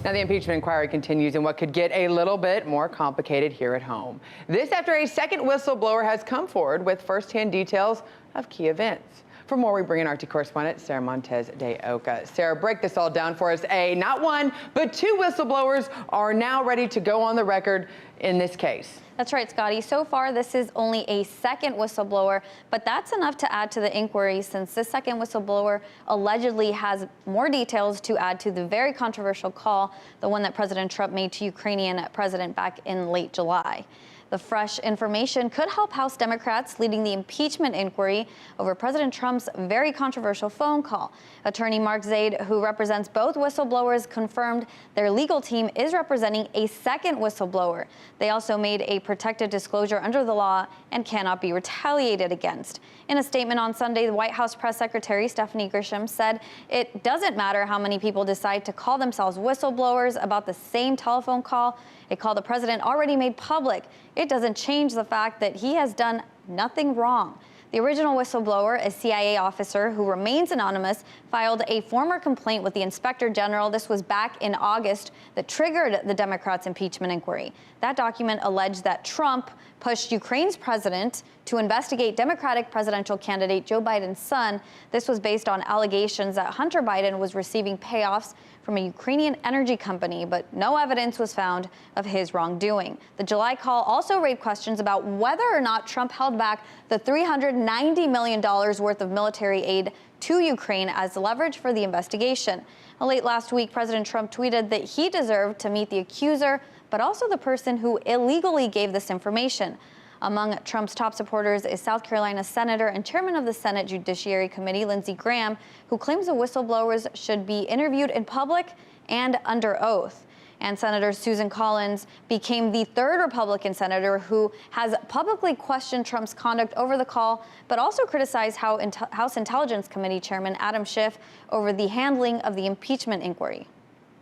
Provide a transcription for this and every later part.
Now, the impeachment inquiry continues in what could get a little bit more complicated here at home. This after a second whistleblower has come forward with firsthand details of key events. For more, we bring in RT correspondent Sara Montes de Oca. Sara, break this all down for us. Not one, but two whistleblowers are now ready to go on the record in this case. That's right, Scottie. So far, this is only a second whistleblower, but that's enough to add to the inquiry since this second whistleblower allegedly has more details to add to the very controversial call, the one that President Trump made to Ukrainian president back in late July. The fresh information could help House Democrats leading the impeachment inquiry over President Trump's very controversial phone call. Attorney Mark Zaid, who represents both whistleblowers, confirmed their legal team is representing a second whistleblower. They also made a protected disclosure under the law and cannot be retaliated against. In a statement on Sunday, the White House press secretary Stephanie Grisham said it doesn't matter how many people decide to call themselves whistleblowers about the same telephone call, a call the president already made public. It doesn't change the fact that he has done nothing wrong. The original whistleblower, a CIA officer who remains anonymous, filed a former complaint with the Inspector General. This was back in August that triggered the Democrats' impeachment inquiry. That document alleged that Trump pushed Ukraine's president to investigate Democratic presidential candidate Joe Biden's son. This was based on allegations that Hunter Biden was receiving payoffs from a Ukrainian energy company, but no evidence was found of his wrongdoing. The July call also raised questions about whether or not Trump held back the $390 million worth of military aid to Ukraine as leverage for the investigation. Late last week, President Trump tweeted that he deserved to meet the accuser, but also the person who illegally gave this information. Among Trump's top supporters is South Carolina Senator and Chairman of the Senate Judiciary Committee, Lindsey Graham, who claims the whistleblowers should be interviewed in public and under oath. And Senator Susan Collins became the third Republican senator who has publicly questioned Trump's conduct over the call, but also criticized House Intelligence Committee Chairman Adam Schiff over the handling of the impeachment inquiry.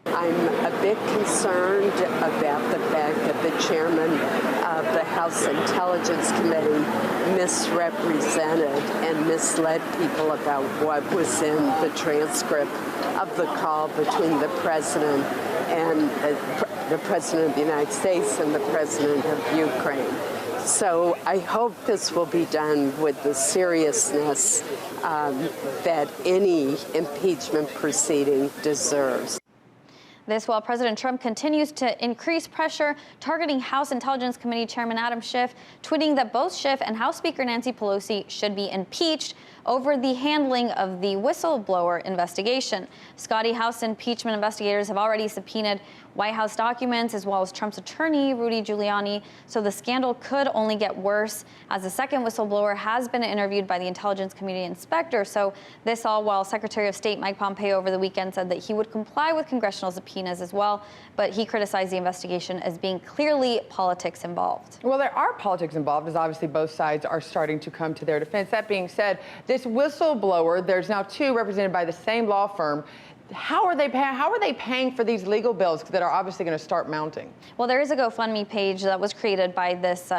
I'm a bit concerned about the fact that the chairman of the House Intelligence Committee misrepresented and misled people about what was in the transcript of the call between the president and the president of the United States and the president of Ukraine. So I hope this will be done with the seriousness that any impeachment proceeding deserves. This while President Trump continues to increase pressure, targeting House Intelligence Committee Chairman Adam Schiff, tweeting that both Schiff and House Speaker Nancy Pelosi should be impeached over the handling of the whistleblower investigation. Scottie, House impeachment investigators have already subpoenaed White House documents as well as Trump's attorney, Rudy Giuliani. So the scandal could only get worse as the second whistleblower has been interviewed by the Intelligence Committee inspector. So this all while Secretary of State Mike Pompeo over the weekend said that he would comply with congressional subpoenas as well, but he criticized the investigation as being clearly politics involved. Well, there are politics involved, as obviously both sides are starting to come to their defense. That being said, this whistleblower, there's now two represented by the same law firm. How are they paying for these legal bills that are obviously going to start mounting? Well, there is a GoFundMe page that was created by this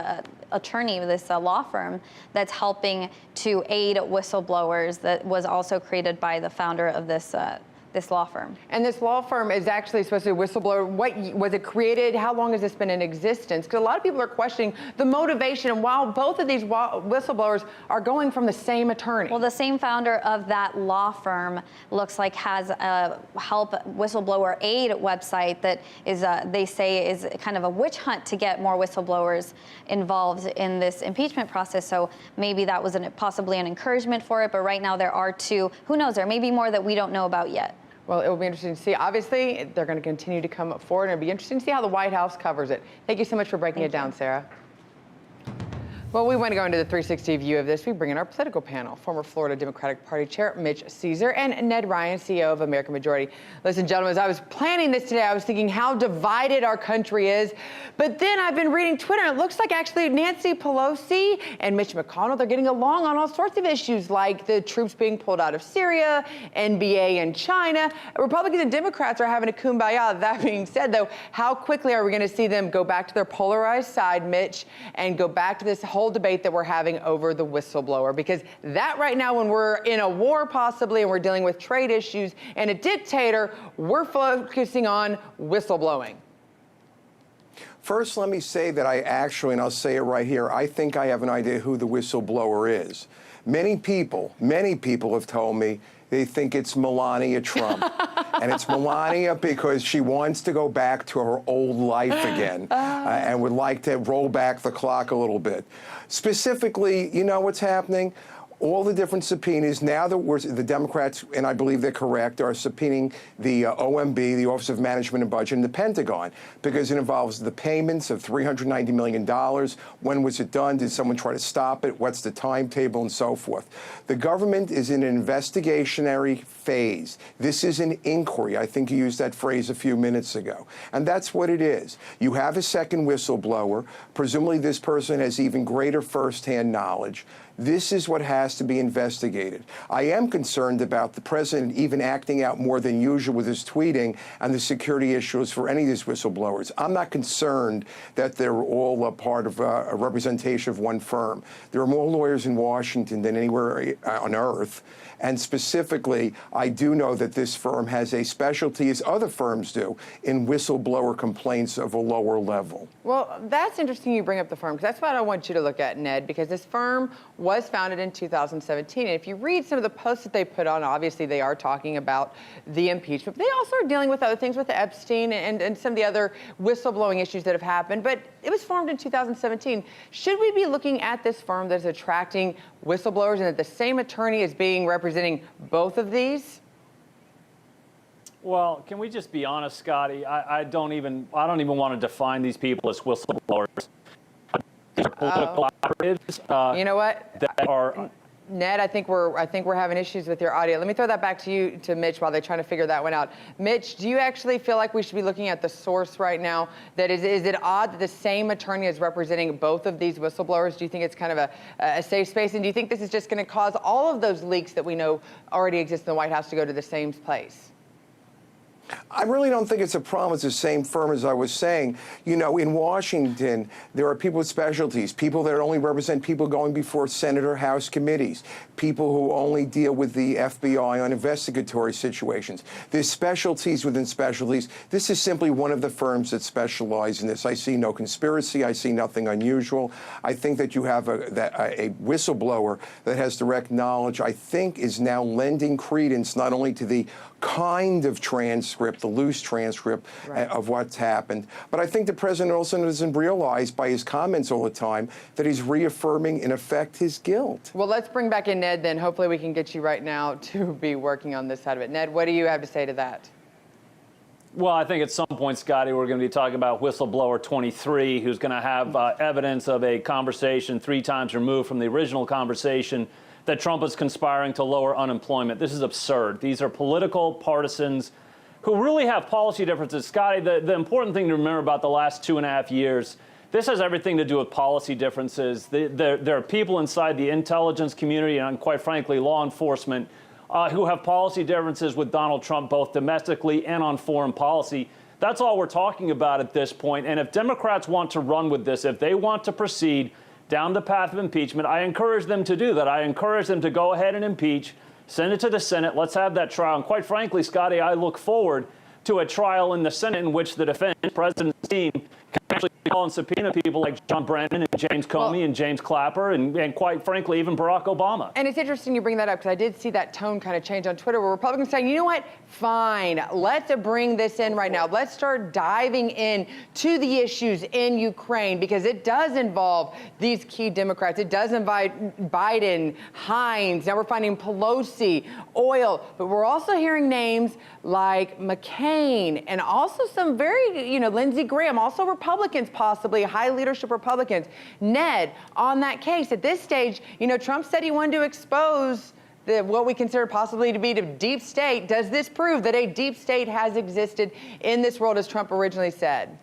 attorney, this law firm that's helping to aid whistleblowers, that was also created by the founder of this law firm. And this law firm is actually supposed to be a whistleblower. What was it created? How long has this been in existence? Because a lot of people are questioning the motivation, and while both of these whistleblowers are going from the same attorney. Well, the same founder of that law firm looks like has a help whistleblower aid website that is, they say, is kind of a witch hunt to get more whistleblowers involved in this impeachment process. So maybe that was possibly an encouragement for it. But right now there are two. Who knows? There may be more that we don't know about yet. Well, it will be interesting to see. Obviously, they're going to continue to come forward, and it'll be interesting to see how the White House covers it. Thank you so much for breaking it down, Sara. Well, we want to go into the 360 view of this. We bring in our political panel, former Florida Democratic Party Chair Mitch Ceasar and Ned Ryun, CEO of American Majority. Listen, gentlemen, as I was planning this today, I was thinking how divided our country is. But then I've been reading Twitter, and it looks like actually Nancy Pelosi and Mitch McConnell, they're getting along on all sorts of issues like the troops being pulled out of Syria, NBA in China. Republicans and Democrats are having a kumbaya. That being said, though, how quickly are we going to see them go back to their polarized side, Mitch, and go back to this whole whole debate that we're having over the whistleblower, because that right now, when we're in a war possibly and we're dealing with trade issues and a dictator, we're focusing on whistleblowing. First, let me say that I actually, and I'll say it right here, I think I have an idea who the whistleblower is. Many people have told me they think it's Melania Trump. And it's Melania because she wants to go back to her old life again and would like to roll back the clock a little bit. Specifically, you know what's happening? All the different subpoenas, now that the Democrats, and I believe they're correct, are subpoenaing the OMB, the Office of Management and Budget, and the Pentagon, because it involves the payments of $390 million. When was it done? Did someone try to stop it? What's the timetable, and so forth? The government is in an investigationary phase. This is an inquiry. I think you used that phrase a few minutes ago. And that's what it is. You have a second whistleblower. Presumably this person has even greater firsthand knowledge. This is what has to be investigated. I am concerned about the president even acting out more than usual with his tweeting and the security issues for any of these whistleblowers. I'm not concerned that they're all a part of a representation of one firm. There are more lawyers in Washington than anywhere on earth. And specifically, I do know that this firm has a specialty, as other firms do, in whistleblower complaints of a lower level. Well, that's interesting you bring up the firm, because that's what I want you to look at, Ned, because this firm was founded in 2017. And if you read some of the posts that they put on, obviously they are talking about the impeachment. But they also are dealing with other things with Epstein and some of the other whistleblowing issues that have happened. But it was formed in 2017. Should we be looking at this firm that's attracting whistleblowers and that the same attorney is representing both of these? Well, can we just be honest, Scottie? I don't even want to define these people as whistleblowers. These are political operatives. You know what? That are. Ned, I think we're having issues with your audio. Let me throw that back to you, to Mitch, while they're trying to figure that one out. Mitch, do you actually feel like we should be looking at the source right now? That is it odd that the same attorney is representing both of these whistleblowers? Do you think it's kind of a safe space? And do you think this is just going to cause all of those leaks that we know already exist in the White House to go to the same place? I really don't think it's a problem. It's the same firm, as I was saying. You know, in Washington, there are people with specialties, people that only represent people going before Senate or House committees, people who only deal with the FBI on investigatory situations. There's specialties within specialties. This is simply one of the firms that specialize in this. I see no conspiracy. I see nothing unusual. I think that you have a whistleblower that has direct knowledge, I think, is now lending credence not only to the kind of transcript, the loose transcript of what's happened. But I think the president also doesn't realize by his comments all the time that he's reaffirming, in effect, his guilt. Well, let's bring back in Ned then. Hopefully we can get you right now to be working on this side of it. Ned, what do you have to say to that? Well, I think at some point, Scottie, we're going to be talking about whistleblower 23, who's going to have evidence of a conversation 3 times removed from the original conversation that Trump is conspiring to lower unemployment. This is absurd. These are political partisans who really have policy differences. Scottie, the important thing to remember about the last 2.5 years, this has everything to do with policy differences. There are people inside the intelligence community and, quite frankly, law enforcement who have policy differences with Donald Trump, both domestically and on foreign policy. That's all we're talking about at this point. And if Democrats want to run with this, if they want to proceed down the path of impeachment, I encourage them to do that. I encourage them to go ahead and impeach, send it to the Senate, let's have that trial. And quite frankly, Scottie, I look forward to a trial in the Senate in which the defense, president's team, can actually call and subpoena people like John Brennan and James Comey and James Clapper and quite frankly, even Barack Obama. And it's interesting you bring that up, because I did see that tone kind of change on Twitter where Republicans saying, you know what, fine, let's bring this in right now. Let's start diving in to the issues in Ukraine, because it does involve these key Democrats. It does invite Biden, Hines, now we're finding Pelosi, oil, but we're also hearing names like McCain and also some very, Lindsey Graham, also Republicans, possibly high leadership Republicans. Ned, on that case, at this stage, Trump said he wanted to expose what we consider possibly to be the deep state. Does this prove that a deep state has existed in this world, as Trump originally said?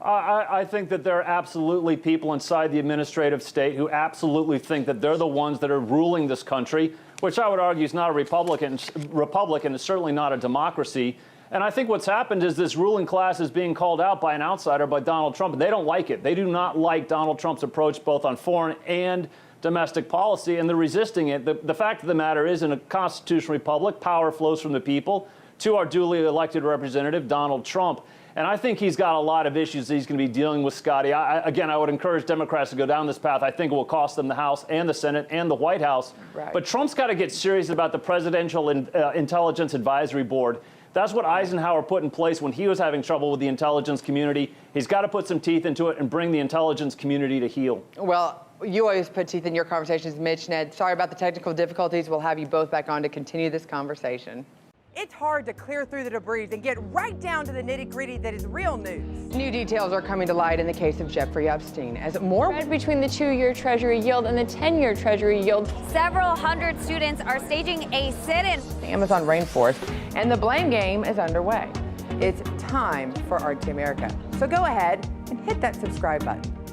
I think that there are absolutely people inside the administrative state who absolutely think that they're the ones that are ruling this country, which I would argue is not a Republican, is certainly not a democracy. And I think what's happened is this ruling class is being called out by an outsider, by Donald Trump, and they don't like it. They do not like Donald Trump's approach both on foreign and domestic policy, and they're resisting it. The fact of the matter is, in a constitutional republic, power flows from the people to our duly elected representative, Donald Trump. And I think he's got a lot of issues that he's going to be dealing with, Scottie. Again, I would encourage Democrats to go down this path. I think it will cost them the House and the Senate and the White House. Right. But Trump's got to get serious about the Presidential Intelligence Advisory Board. That's what Eisenhower put in place when he was having trouble with the intelligence community. He's got to put some teeth into it and bring the intelligence community to heel. Well, you always put teeth in your conversations, Mitch, Ned. Sorry about the technical difficulties. We'll have you both back on to continue this conversation. It's hard to clear through the debris and get right down to the nitty-gritty that is real news. New details are coming to light in the case of Jeffrey Epstein as more Spread between the 2-year Treasury yield and the 10-year Treasury yield. Several hundred students are staging a sit-in. the Amazon rainforest, and the blame game is underway. It's time for RT America. So go ahead and hit that subscribe button.